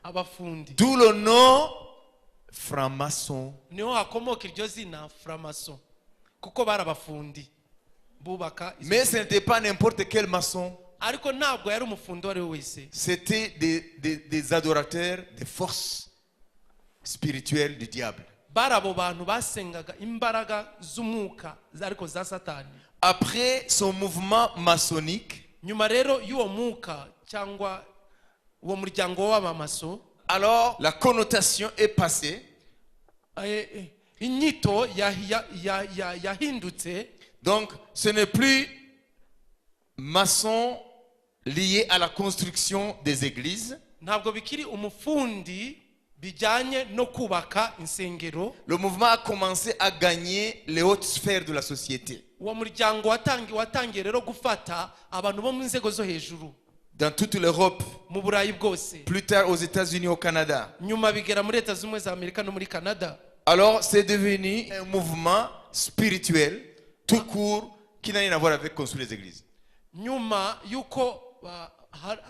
abafundi. D'où le nom franc-maçon. Niho hakomoka iryo zina framason, kuko bari abafundi bubaka. Mais ce n'était pas n'importe quel maçon. Ariko ntabwo yari umufundi wari wese. C'était des adorateurs des forces spirituelles du diable. Bari abo bantu basengaga imbaraga z'umwuka ariko za Satani. Après son mouvement maçonnique, Nyuma rero y'uwo mwuka cyangwa uwo muryango w'abamaso, alors la connotation est passée inyito yahindutse. Donc ce n'est plus maçon lié à la construction des églises. Ntabwo bikiri umufundi bijyanye no kubaka insengero. Le mouvement a commencé à gagner les hautes sphères de la société. Uwo muryango watangiye rero gufata abantu bo mu nzego zo hejuru Dans toute l'Europe, mu Burayi bwose, plus tard aux États-Unis, au Canada. nyuma bigera muri Leta Zunze Ubumwe za Amerika no muri Canada. Alors c'est devenu un mouvement spirituel tout court qui n'a rien à voir avec construire les églises. Nyuma yuko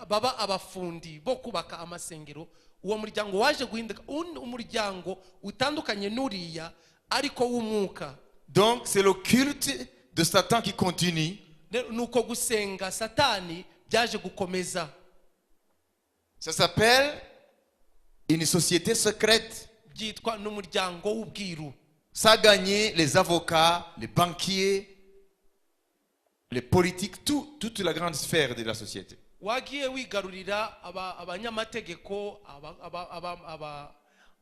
baba abafundi bo kubaka amasengero, uwo muryango waje guhinduka umuryango utandukanye n'uriya ariko w'umwuka. Donc c'est le culte de Satan qui continue. Nuko gusenga Satani byaje gukomeza. Ça s'appelle une société secrète. Byitwa n'umuryango w'ubwiru. Ça a gagné les avocats, les banquiers, les politiques, toute la grande sphère de la société. Wagiye wigarurira abanyamategeko,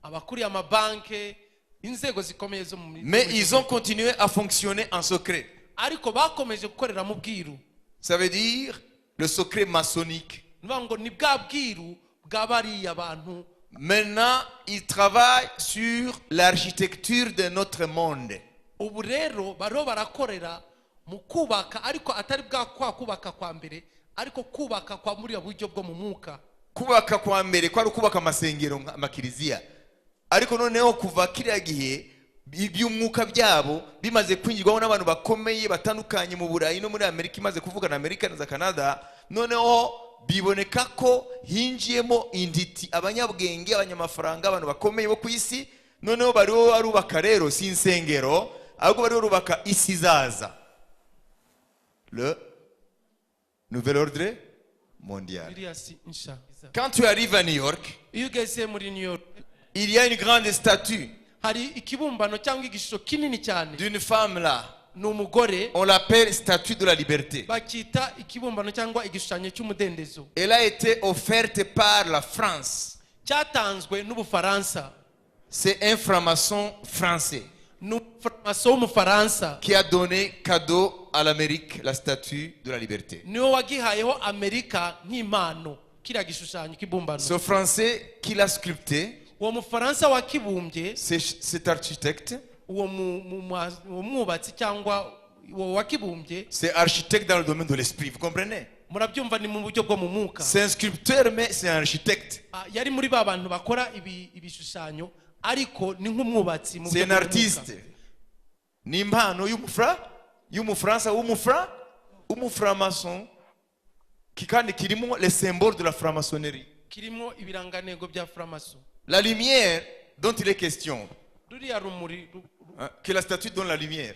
abakuriye amabanke, inzego zikomeye zo mu. Mais ils ont continué à fonctionner en secret. Ariko bakomeje gukorera mu bwiru. Ça veut dire le secret maçonnique. Ngo ni bwa bwiru bw'abariya bantu. Maintenant, ils travaillent sur l'architecture de notre monde. Ubu rero bariho barakorera mu kubaka, ariko atari bwa kubaka kwa mbere, ariko kubaka kwa muri buryo bwo mu mwuka. Kubaka kwa mbere kwari kubaka amasengero amakiriziya, ariko noneho kuva kiriya gihe iby'umwuka byabo bimaze kwinjirwaho n'abantu bakomeye batandukanye mu Burayi no muri Amerika, imaze kuvuga na Amerika na Canada. Noneho biboneka ko hinjiyemo inditi, abanyabwenge, abanyamafaranga, abantu bakomeye bo ku isi. Noneho bariho barubaka rero si insengero, ahubwo bariho barubaka isi zaza, le nouvel ordre mondial. Quand tu arrives à New York, iyo ugeze muri New York, il y a une grande statue hari ikibumbano cyangwa igishusho kinini cyane d'une femme là. N'umugore. On l'appelle statue de la liberté. Bakita ikibumbano cyangwa igishushanyo cy'umudendezo. Elle a été offerte par la France. Cyatanzwe n'Ubufaransa. C'est un franc-maçon français qui a donné cadeau à l'Amérique la statue de la liberté. Niwe wagihayeho Amerika nk'impano kiriya gishushanyo kibumbano. Ce français qui l'a sculpté, uwo Mufaransa wakibumbye, cet architecte, uwo mwubatsi cyangwa uwo wakibumbye, c'est architecte dans le domaine de l'esprit, vous comprenez? Murabyumva ni mu buryo bwo mu mwuka. C'est un sculpteur mais c'est un architecte. Yari muri ba bantu bakora ibishushanyo ariko ni nk'umwubatsi mu. C'est un artiste. Ni impano y'umufaransa w'umufranc-maçon kandi kirimo les symboles de la franc-maçonnerie. Kirimo ibiranganego bya franc-maçon. La lumière dont il est question, que la statue donne la lumière,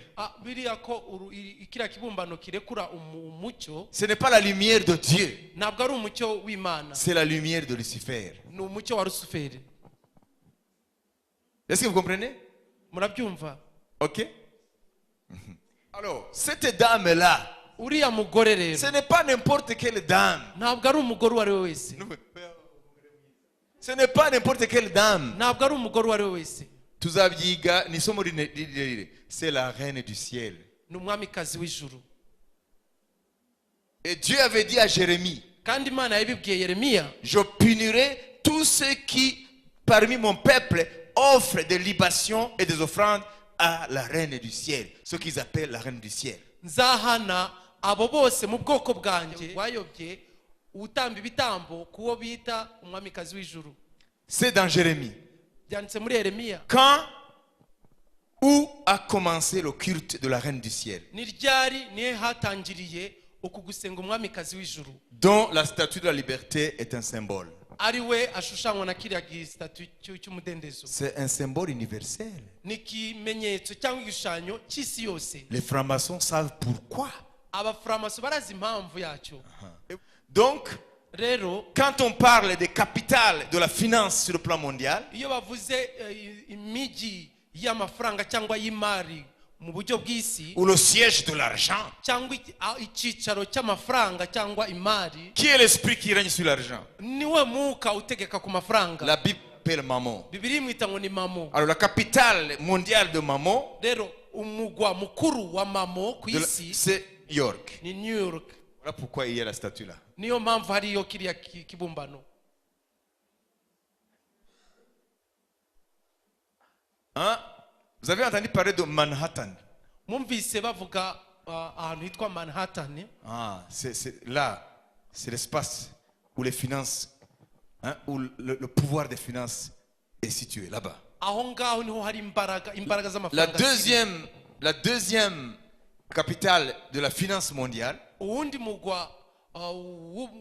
ce n'est pas la lumière de Dieu, c'est la lumière de Lucifer. Est-ce que vous comprenez? Ok. Alors, cette dame-là, ce n'est pas n'importe quelle dame. Ce n'est pas n'importe quelle dame. C'est la reine du ciel. Et Dieu avait dit à Jérémie, je punirai tous ceux qui, parmi mon peuple, offrent des libations et des offrandes à la reine du ciel. Ce qu'ils appellent la reine du ciel. abo bose mu bwoko bwanjye wayobye utamba ibitambo kuwo bita umwamikazi w'ijuru. C'est dans Jérémie. Byanditse muri Yeremiya. Quand, où a commencé le culte de la reine du ciel, Ni ryari nihe hatangiriye uku gusenga umwamikazi w'ijuru, dont la statue de la liberté est un symbole. ari we ashushanywa na kiriya gisitatu cy'umudendezo. C'est un symbole universel. Ni ikimenyetso cyangwa igishushanyo cy'isi yose. Les francs-maçons savent pourquoi. Abafuramaso barazi impamvu yacyo. Donc, Rero quand on parle des capitales de la finance sur le plan mondial, iyo bavuze imijyi y'amafaranga cyangwa y'imari mu buryo bw'isi, ou le siège de l'argent, cyangwa icyicaro cy'amafaranga cyangwa imari, qui est l'esprit qui règne sur l'argent? niwe mwuka utegeka ku mafaranga. La Bible appelle Mammon. Bibiri imwita ngo ni Mamo. Alors la capitale mondiale de Mammon, Rero umugwa mukuru wa Mamo ku isi c'est York. ni New York. Voilà pourquoi il y a la statue là. Niyo mpamvu hariyo kiriya kibumbano. Hein? Vous avez entendu parler de Manhattan? Mwumvise bavuga ahantu hitwa Manhattan. Ah, c'est là, c'est l'espace où les finances, hein, où le pouvoir des finances est situé, là-bas. Aho ngaho niho hari imbaraga La z'amafaranga. deuxième capitale de la finance mondiale, Uwundi mugwa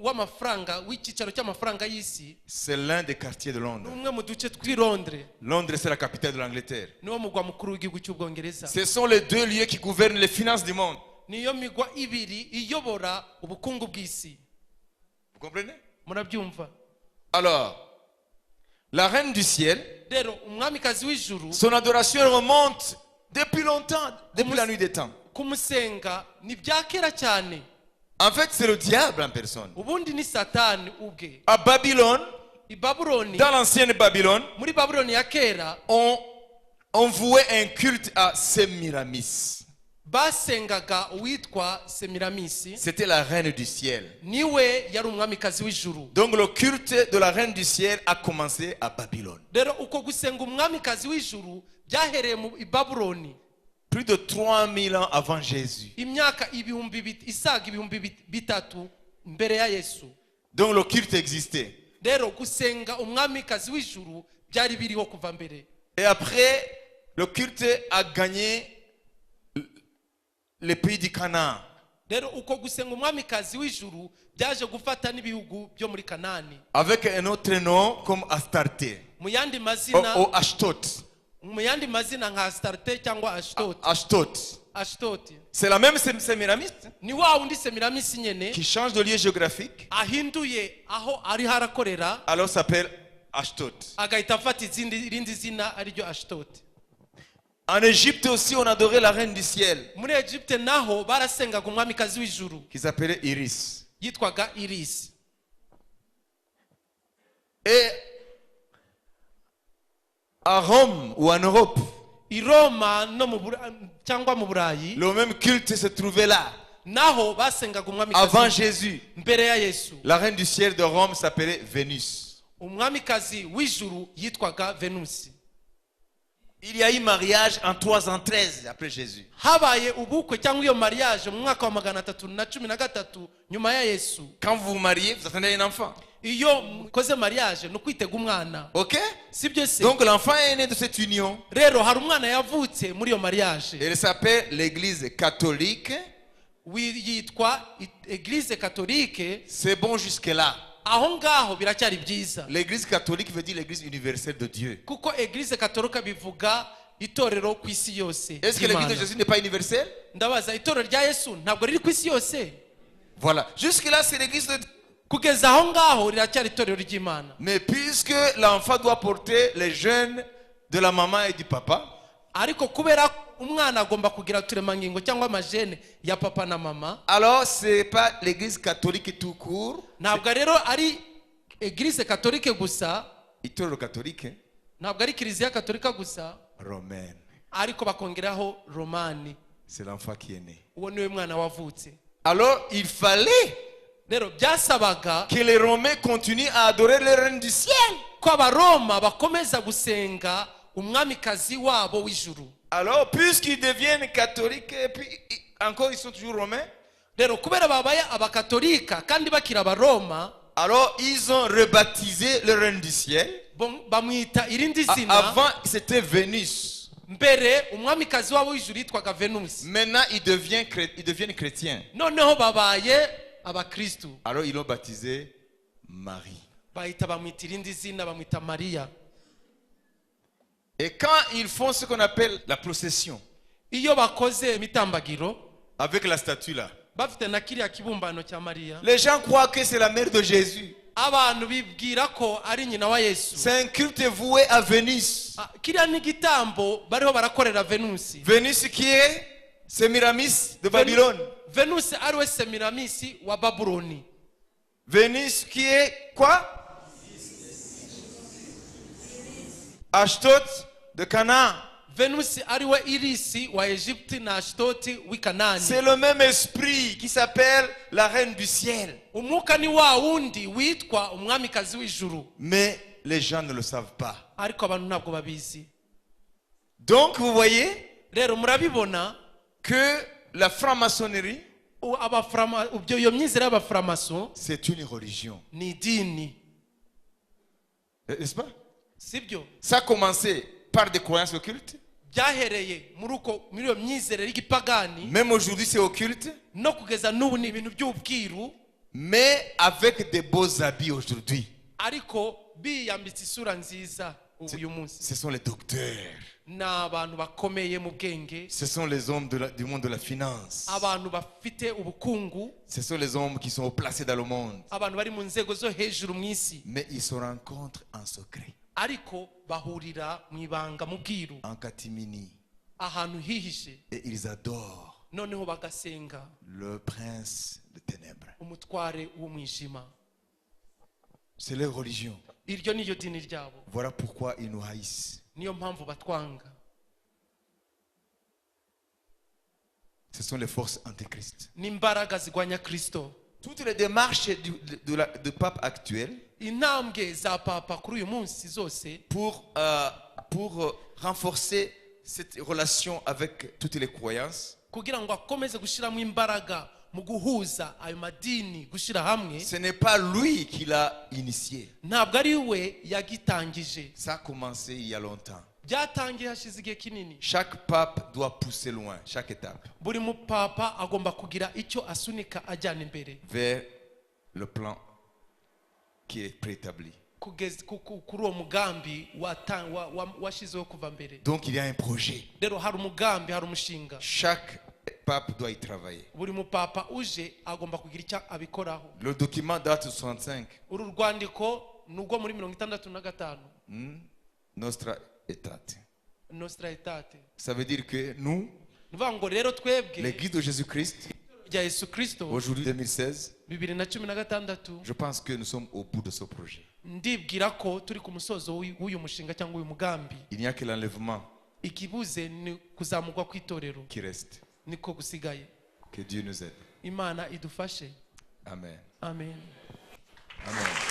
w'amafaranga w'icyicaro cy'amafaranga y'isi, c'est l'un des quartiers de Londres. umwe mu duce tw'i Londres. Londres, c'est la capitale de l'Angleterre. Niwo mugwa mukuru w'igihugu cy'Ubwongereza. Ce sont les deux lieux qui gouvernent les finances du monde. Niyo migwa ibiri iyobora ubukungu bw'isi. Vous comprenez? Murabyumva? Alors, la reine du ciel, Rero umwamikazi w'ijuru son adoration remonte depuis longtemps, depuis la nuit des temps. kumusenga ni bya kera cyane. En fait, c'est le diable en personne. Ubundi ni Satani ubwe. À Babylone, I Babuloni, dans l'ancienne Babylone, muri Babuloni ya kera on vouait un culte à Semiramis. basengaga uwitwa Semiramisi. C'était la reine du ciel. Niwe yari umwamikazi w'ijuru. Donc le culte de la reine du ciel a commencé à Babylone. Rero uko gusenga umwamikazi w'ijuru byahereye mu Babuloni. Plus de 3000 ans avant Jésus. Imyaka isaga ibihumbi bitatu mbere ya Yesu. Donc le culte existait. Rero gusenga umwamikazi w'ijuru byari biriho kuva mbere. Et après, le culte a gagné les pays du Canaan. Rero uko gusenga umwamikazi w'ijuru byaje gufata n'ibihugu byo muri Kanani. Avec un autre nom comme Astarte. Mu yandi mazina Ou Ashtot. mu yandi mazina nka Astarte cyangwa Ashtot. Ashtot. C'est la même Sémiramis Ni wa wundi Semiramisi nyene qui change de lieu géographique. ahinduye aho ari harakorera, Alors s'appelle Ashtot. agahita afata irindi zina ariryo Ashtot. En Égypte aussi, on adorait la reine du ciel, Muri Egypte naho barasengaga umwamikazi w'ijuru qui s'appelait Iris. yitwaga Iris. Et à Rome ou en Europe, I Roma no cyangwa mu Burayi le même culte se trouvait là. naho basengaga umwamikazi Avant Jésus, mbere ya Yesu. la reine du ciel de Rome s'appelait Vénus. Umwamikazi w'ijuru yitwaga Venusi. Il y a eu mariage en 313 après Jésus. Habaye ubukwe cyangwa iyo mariage mu mwaka wa 313 nyuma ya Yesu. Quand vous vous mariez, vous attendez un enfant. Iyo mukoze mariage no kwitega umwana. Ok? Sibyo se? Donc l'enfant est né de cette union. Rero hari umwana yavutse muri iyo mariage. Elle s'appelle l'église catholique. Yitwa Église catholique. C'est bon jusque-là. Aho ngaho biracyari byiza. L'église catholique veut dire l'église universelle de Dieu. Kuko Église catholique bivuga itorero ku isi yose. Est-ce que l'église de Jésus n'est pas universelle? Ndabaza itorero rya Yesu ntabwo riri ku isi yose. Voilà. Jusque-là, c'est l'église de Dieu. Kugeza aho ngaho riracyari itorero ry'Imana. Mais puisque l'enfant doit porter les gènes de la maman et du papa, Ariko kubera umwana agomba kugira uturemangingo cyangwa amajene ya papa na mama, alors c'est pas l'église catholique tout court. ntabwo rero ari Église catholique gusa, Itorero catholique ntabwo ari Kiliziya Katolika gusa, romaine. ariko bakongeraho Romani. C'est l'enfant qui est né. Uwo niwe mwana wavutse. Alors il fallait Rero byasabaga que les Romains continuent à adorer le reine du ciel. ko Abaroma bakomeza gusenga umwamikazi wabo w'ijuru. Alors puisqu'ils deviennent catholiques et puis encore ils sont toujours romains, rero kubera babaye abakatolika kandi bakira abaroma, alors ils ont rebaptisé le reine du ciel. bamwita irindi zina. Avant, c'était Vénus. mbere umwamikazi wabo w'ijuru yitwaga Venusi. Maintenant, ils deviennent chrétiens. noneho babaye abakristu, Alors, ils l'ont baptisé Marie. bahita bamwita irindi zina, bamwita Mariya. Et quand ils font ce qu'on appelle la procession, iyo bakoze imitambagiro avec la statue là, bafite na kiriya kibumbano cya Mariya, les gens croient que c'est la mère de Jésus. abantu bibwira ko ari nyina wa Yesu. C'est un culte voué à Vénus. Kiriya ni igitambo bariho barakorera Venusi. Vénus qui est Sémiramis de Babylone. Venusi ariwe Semiramisi wa Babuloni. Vénus qui est quoi? Ashtot de Canaan. Venusi ariwe Irisi wa Egypte na Ashtoti w'i Kanani. C'est le même esprit qui s'appelle la reine du ciel. Umwuka ni wa wundi witwa umwamikazi w'ijuru. Mais les gens ne le savent pas. Ariko abantu ntabwo babizi. Donc vous voyez Rero murabibona que la franc-maçonnerie, iyo myizere y'abaframason c'est une religion. ni idini. N'est-ce pas? Sibyo? Ça a commencé par des croyances occultes. Byahereye muri iyo myizere y'igipagani. Même aujourd'hui c'est occulte. No kugeza n'ubu ni ibintu by'ubwiru. Mais avec des beaux habits aujourd'hui. Ariko biyambitse isura nziza uyu munsi. Ce sont les docteurs. N'abantu bakomeye mu bwenge. Ce sont les hommes du monde de la finance. Abantu bafite ubukungu. Ce sont les hommes qui sont placés dans le monde. Abantu bari mu nzego zo hejuru mu isi. Mais ils se rencontrent en secret. Ariko bahurira mu ibanga mu bwiru. En catimini. Ahantu hihishe. Et ils adorent. Noneho bagasenga le prince de ténèbres. umutware w'umwijima. C'est leur religion. Iryo niyo dini ryabo. Voilà pourquoi ils nous haïssent. Niyo mpamvu batwanga. Ce sont les forces antéchrist. N'imbaraga zigwanya Kristo. Toutes les démarches du pape actuel intambwe za papa kuri uyu munsi zose pour renforcer cette relation avec toutes les croyances, kugira ngo akomeze gushiramo imbaraga mu guhuza ayo madini gushira hamwe. ce n'est pas lui qui l'a initié. Ntabwo ari we yagitangije. Ça a commencé il y a longtemps. Byatangiye hashize igihe kinini. Chaque pape doit pousser loin, chaque étape, Buri mupapa agomba kugira icyo asunika ajyana imbere vers le plan qui est préétabli. kugeza kuri uwo mugambi washizeho kuva mbere. Donc il y a un projet. Rero hari umugambi, hari umushinga. Chaque pape doit y travailler. Buri mupapa uje agomba kugira icyo abikoraho. Le document date de 65. Uru rwandiko nubwo muri 65. Nostra Aetate. Nostra Aetate. Ça veut dire que nous, Nivuga ngo rero twebwe l'Église de Jésus-Christ, rya Yesu Kristo aujourd'hui 2016, 2016, je pense que nous sommes au bout de ce projet. ndibwira ko turi ku musozo w'uyu mushinga cyangwa uyu mugambi. Il n'y a que l'enlèvement Ikibuze ni kuzamurwa kw'itorero qui reste. niko gusigaye. Que Dieu nous aide. Imana idufashe. Amen. Amen. Amen.